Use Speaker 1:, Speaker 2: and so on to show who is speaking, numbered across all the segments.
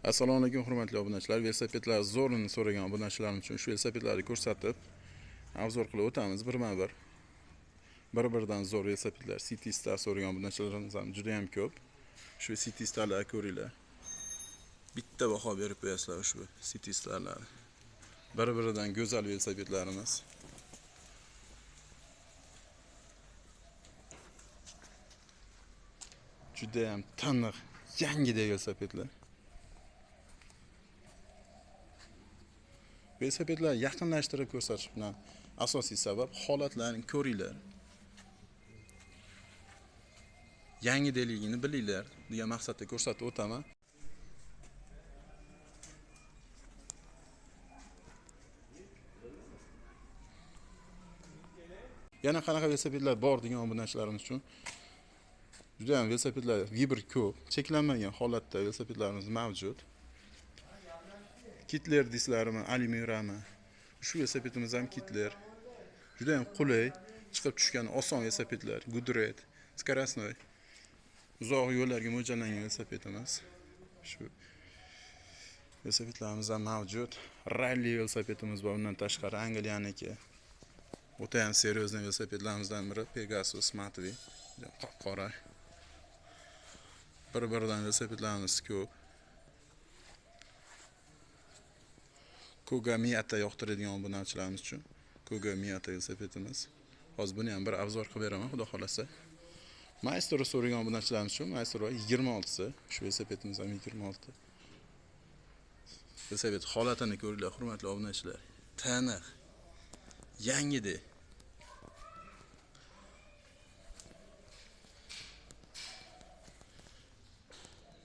Speaker 1: Assalomu alaykum hurmatli obunachilar. Velosipedlar zo'rini so'ragan obunachilarim uchun shu velosipedlarni ko'rsatib, obzor qilib o'tamiz birma-bir. Bir-biridan zo'r velosipedlar, City Star so'ragan obunachilarimiz ham juda ham ko'p. Shu City Starlarni ko'ringlar. Bitta baho berib qo'yasizlar ushbu City Starlarni. Bir-biridan go'zal velosipedlarimiz. Juda ham taniq, yangidek velosipedlar. Velosipedlarni yaqinlashtirib ko'rsatish bilan asosiy sabab holatlarini ko'ringlar. Yangideligini bilinglar degan maqsadda ko'rsatib o'taman. Yana qanaqa velosipedlar bor degan obunachilarimiz uchun juda ham velosipedlar gibrid ko'p, cheklanmagan holatda velosipedlarimiz mavjud. Kitler disklarimi, alyuminiyami. Shu velosipedimiz ham kitler. Juda ham qulay, chiqib tushgan oson velosipedlar, gudret, скоростной. Uzoq yo'llarga mo'ljallangan velosipedimiz. Shu velosipedlarimiz ham mavjud. Rally velosipedimiz bor, undan tashqari Angliyaniki. O'ta ham seryozni velosipedlarimizdan biri Pegasus Matvi. Qop-qora. Bir-biridan velosipedlarimiz ko'p. Kuga Miata yoqtiradigan obunachilarimiz uchun Kuga Miata velosipedimiz. Hozir buni ham bir obzor qilib beraman, xudo xolasa. Maestro so'ragan obunachilarimiz uchun Maestro 26si. Shu velosipedimiz ham 26. Velosiped holatini ko'ringlar, hurmatli obunachilar. Taniq, yangidek.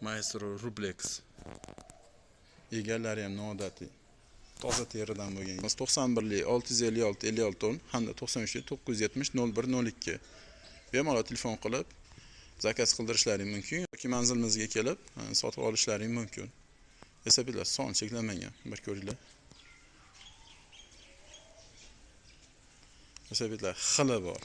Speaker 1: Maestro Rublex. Egallari ham noodatiy. Toza teridan bo'lgan. 91lik 656 56 ton hamda 93lik 970 0102. Bemalol telefon qilib zakaz qildirishlaring mumkin yoki manzilimizga kelib sotib olishlaring mumkin. Velosipedlar son cheklanmagan. Bir ko'ringlar. Velosipedlar xili bor.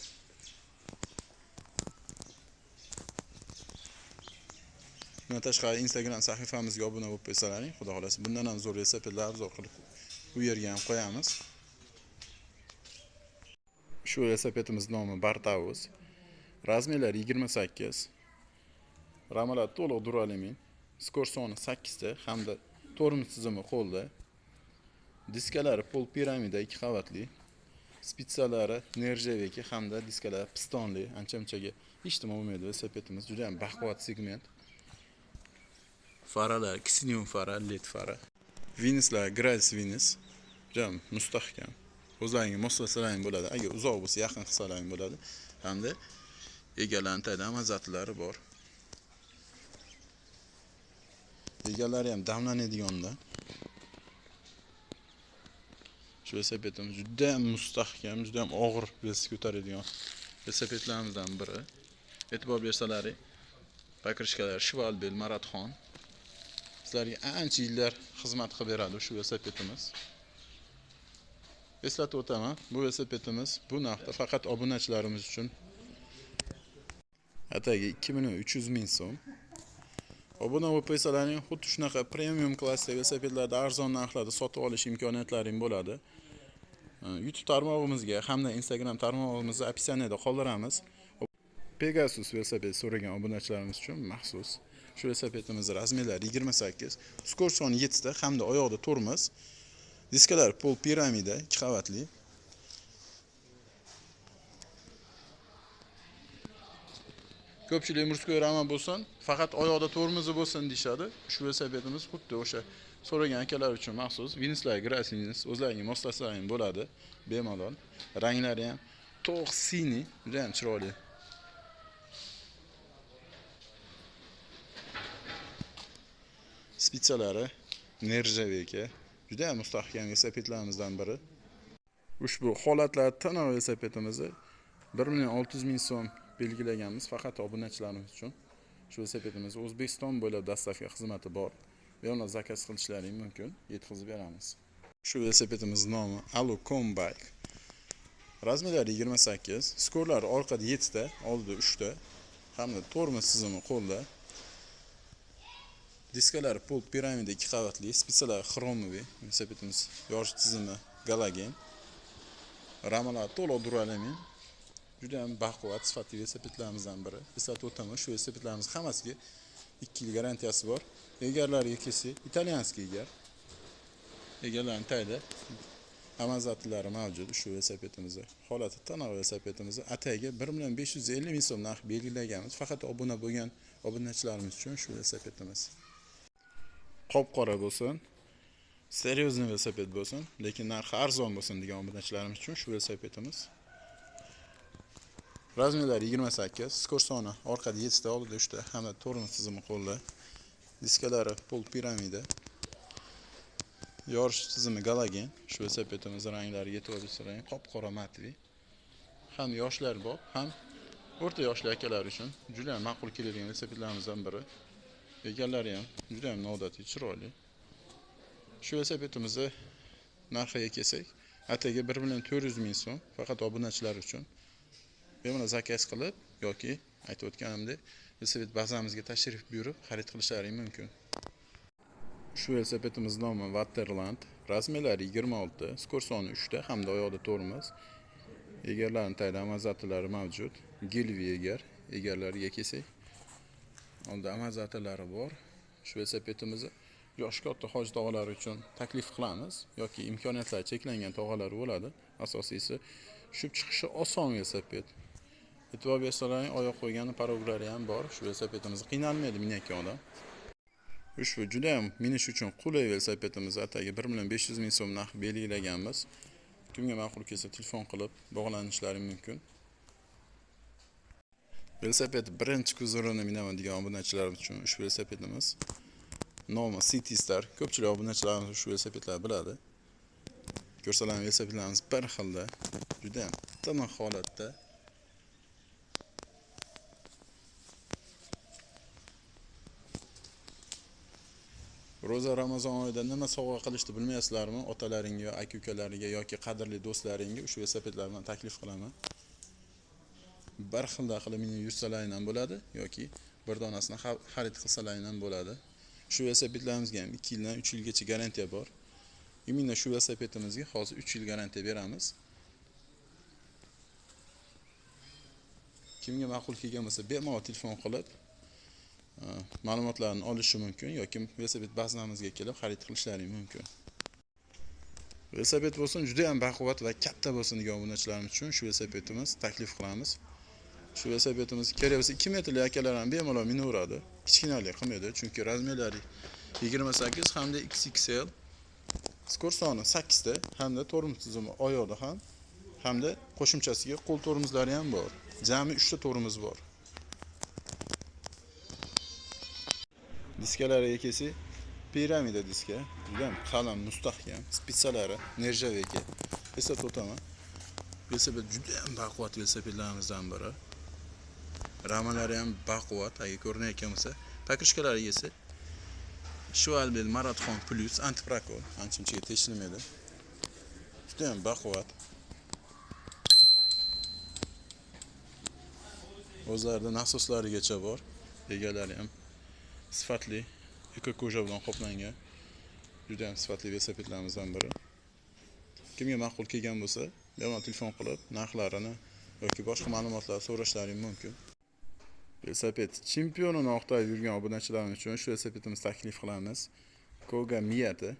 Speaker 1: Bundan tashqari Instagram sahifamizga obuna bo'lib qo'ysalaring, xudo xolasa bundan ham zo'r velosipedlar obzor qilib bu yerga ham qo'yamiz. Shu velosipedimiz nomi Bartaus. Razmerlari 28. Ramalar to'liq duralamin. Skor soni 8 ta hamda tormoz tizimi qo'lda. Diskalari pol piramida 2 qavatli. Spitsalari nerjaviki hamda diskalari pistonli. Ancha-munchaga hech nima bo'lmaydi velosipedimiz. Juda ham baquvvat segment. Faralar, ksinium fara, led fara. Vinislar, Grace Vinis. Juda mustahkam. O'zlaringiz moslasalar bo'ladi. Agar uzoq bo'lsa yaqin qilsalaring bo'ladi. Hamda egalantaydan mazatlari bor. Egalari ham damlanadigandan. Shu velosipedimiz juda ham mustahkam, juda ham og'ir velosiped ko'taradigan velosipedlarimizdan biri. E'tibor bersalaring, pakrishkalar Shvalbel Marathon. Sizlarga ancha yillar xizmat qilib beradi shu velosipedimiz. Eslatib o'taman, bu velosipedimiz bu narxda faqat obunachilarimiz uchun atagi 2.300.000 so'm. Obuna bo'lib qo'ysalaring, xuddi shunaqa premium klassda velosipedlarni arzon narxlarda sotib olish imkoniyatlaring bo'ladi. YouTube tarmog'imizga hamda Instagram tarmog'imizda opsiyaniyada qoldiramiz. Pegasus velosiped so'ragan obunachilarimiz uchun maxsus. Shu velosipedimiz razmerlari 28, skor soni 7 ta hamda oyoqda tormoz. Diskalar pol piramida 2 qavatli. Ko'pchilik murskoy rama bo'lsin, faqat oyoqda tormozi bo'lsin deyshadi. Shu velosipedimiz xuddi o'sha so'ragan akalar uchun maxsus. Vinislar Grace Vinis, o'zlaringiz moslasaring bo'ladi, bemalol. Ranglari ham to'q sini, juda ham chiroyli. Spitsalari nerjaviki, juda ham mustahkam velosipedlarimizdan biri. Ushbu holatlar taniq velosipedimizni 1.600.000 so'm belgilaganmiz faqat obunachilarimiz uchun. Shu velosipedimiz O'zbekiston bo'ylab dastavka xizmati bor. Bemalol zakaz qilishlaring mumkin, yetkazib beramiz. Shu velosipedimiz nomi Alucom Bike. Razmerlari 28, skorlari orqada 7 ta, oldida 3 ta hamda tormoz tizimi qo'lda. Diskalari pol piramida 2 qavatli, spitsalari xromoviy, velosipedimiz yorish tizimi galogen. Ramalar to'liq duralamin. Juda ham baquvvat sifatli velosipedlarimizdan biri. Eslatib o'taman, shu velosipedlarimiz hammasiga 2 yil garantiyasi bor. Egarlariga kelsak, italyanskiy egar. Egarlarning tagida amazatlari mavjud shu velosipedimizda. Holati tana velosipedimizda atagiga 1.550 ming so'm narx belgilaganmiz. Faqat obuna bo'lgan obunachilarimiz uchun shu velosipedimiz. Qop-qora bo'lsin, seryozni velosiped bo'lsin, lekin narxi arzon bo'lsin degan obunachilarimiz uchun shu velosipedimiz. Razmerlari 28, skor soni orqada 7 ta, oldida 3 ta, hamda tormoz tizimi qo'lda. Diskalari pol piramida. Yorish tizimi galogen. Shu velosipedimiz ranglari yetib olishlarang, qop-qora matvi. Ham yoshlar bor, ham o'rta yoshli akalar uchun juda ham ma'qul keladigan velosipedlarimizdan biri. Egalari ham juda ham noodatiy, chiroyli. Shu velosipedimizni narxiga kelsak, ataga 1.400 ming so'm faqat obunachilar uchun. Bemalol zakaz qilib yoki aytib o'tganimdek, velosiped bazamizga tashrif buyurib xarid qilishlaring mumkin. Shu velosipedimiz nomi Waterland, razmerlari 26, skor soni 3 ta, hamda oyoqda tormoz. Egarlarning tagida amazatlari mavjud. Gilvi egar, egarlariga kelsak, oldida amazatlari bor. Shu velosipedimizni yosh katta hoji tog'alar uchun taklif qilamiz yoki imkoniyatlari cheklangan tog'alar bo'ladi. Asosiysi tushib chiqishi oson velosiped. E'tibor bersalaring, oyoq qo'ygani paroglari ham bor. Shu velosipedimizni qiynalmaydi minakka odam. Ushbu juda ham minish uchun qulay velosipedimiz ataga 1.500 ming so'm narx belgilaganmiz. Kimga ma'qul kelsa telefon qilib bog'lanishlari mumkin. Velosiped birinchi kuzorini minaman degan obunachilar uchun ushbu velosipedimiz nomi City Star. Ko'pchilik obunachilarimiz shu velosipedlarni biladi. Ko'rsalar velosipedlarimiz bir xilda, juda ham tiniq holatda. Ro'za Ramazon oyida nima sovg'a qilishni bilmaysizlarmi? Otalaringga, aka-ukalariga yoki qadrli do'stlaringga shu velosipedlarni taklif qilaman. Bir xilda qilib meni yursalaring ham bo'ladi yoki bir donasini xarid qilsalaring ham bo'ladi. Shu velosipedlarimizga ham 2 yildan 3 yilgacha garantiya bor. Imina shu velosipedimizga hozir 3 yil garantiya beramiz. Kimga ma'qul kelgan bo'lsa, bemalol telefon qilib ma'lumotlarni olishi mumkin yoki velosiped bazamizga kelib xarid qilishlaring mumkin. Velosiped bo'lsin, juda ham baquvvat va katta bo'lsin degan obunachilarimiz uchun shu velosipedimiz taklif qilamiz. Shu velosipedimiz kerak bo'lsa 2 metrli akalar ham bemalol minaveradi. Kichkinalik qilmaydi, chunki razmerlari 28 hamda XXL. Skor soni 8 ta, hamda tormoz tizimi oyoqda ham, hamda qo'shimchasiga qo'l tormozlari ham bor. Jami 3 ta tormoz bor. Diskalariga kelsak, piramida diska, juda ham qalin, mustahkam, spitsalari nerjaveka. Eslatib o'taman. Velosiped juda ham baquvvat velosipedlarimizdan biri. Ramalari ham baquvvat, agar ko'rinayotgan bo'lsa, pakrishkalariga esa Shualbel Marathon Plus antiprokol, ancha-munchaga teshilmaydi. Juda ham baquvvat. O'zlarida nasoslarigacha bor. Egalari ham sifatli ekoko'ja bilan qoplangan juda ham sifatli velosipedlarimizdan biri. Kimga ma'qul kelgan bo'lsa, bemalol telefon qilib narxlarini yoki boshqa ma'lumotlar so'rashlaring mumkin. Velosiped chempionini oqtarib yurgan obunachilarimiz uchun shu velosipedimizni taklif qilamiz. Koga Miyata.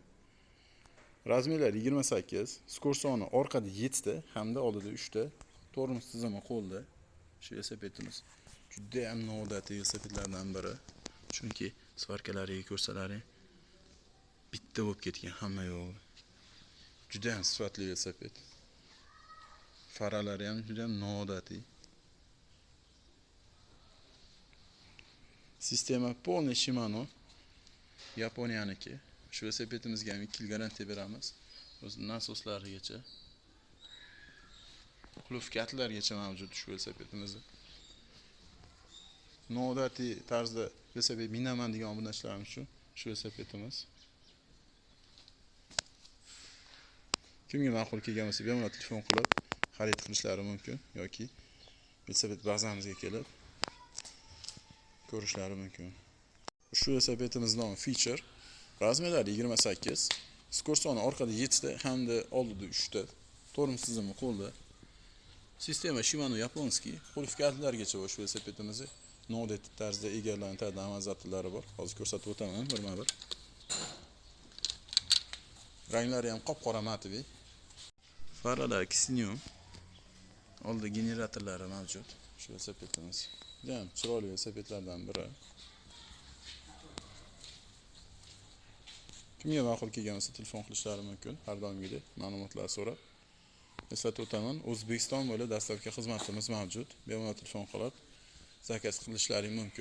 Speaker 1: Razmerlari 28, skor soni orqada 7 ta, hamda oldida 3 ta, tormoz tizimi qo'lda. Shu velosipedimiz juda ham noodatiy velosipedlardan biri. Chunki svarkalariga ko'rsalaring bitta bo'lib ketgan hamma yo'li. Juda ham sifatli velosiped. Faralari ham juda ham noodatiy. Sistema polniy Shimano Yaponiyaniki. Shu velosipedimizga ham 2 yil garantiya beramiz. O'z nasoslarigacha, qulf katlargacha mavjud shu velosipedimizda. Noodatiy tarzda velosiped minaman degan obunachilarimiz uchun shu velosipedimiz. Kimga ma'qul kelgan bo'lsa, bemalol telefon qilib xarid qilishlari mumkin yoki velosiped bazamizga kelib ko'rishlari mumkin. Shu velosipetimizning nomi Feature. Razmerlari 28, skor soni orqada 7 ta hamda oldida 3 ta. Tormoz tizimi qo'lda. Sistema Shimano yaponskiy. Qulf-kaltlargacha bor shu velosipedimizni. Nodet tarzda egallantiradigan amazatillari bor. Hozir ko'rsatib o'taman birma-bir. Ranglari ham qop-qora matoviy. Faralar Xinium. Oldida generatorlari mavjud. Shu velosipedimiz. Jam chiroyli velosipedlardan biri. Kimga ma'qul kelgan bo'lsa telefon qilishlari mumkin. Har doimgidek ma'lumotlar so'rab. Eslatib o'taman, O'zbekiston bo'ylab dastlabki xizmatimiz mavjud. Bemalol telefon qilib zakaz qilishlari mumkin.